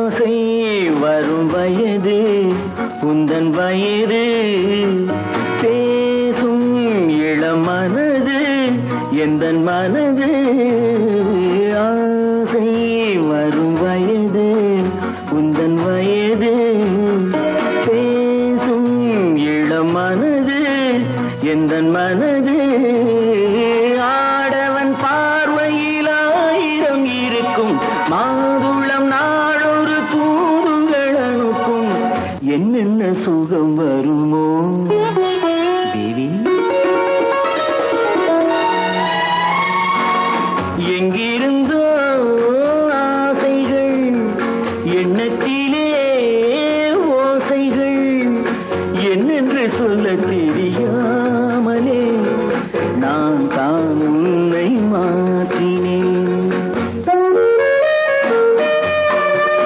ஆசை வரும் வயது உந்தன் வயது பேசும் இளம் மனது எந்தன் மனது ஆசை வரும் வயது உந்தன் வயது பேசும் இளம் மனது எந்தன் மனது ஆடவன் பார்வையில் ஆயிரம் இருக்கும் மாதுளம் நாளொரு தூதுகள் அனுப்பும் என்னென்ன சுகம் வருமோ தேவி எங்கிருந்தோ ஆசைகள் எண்ணத்தில்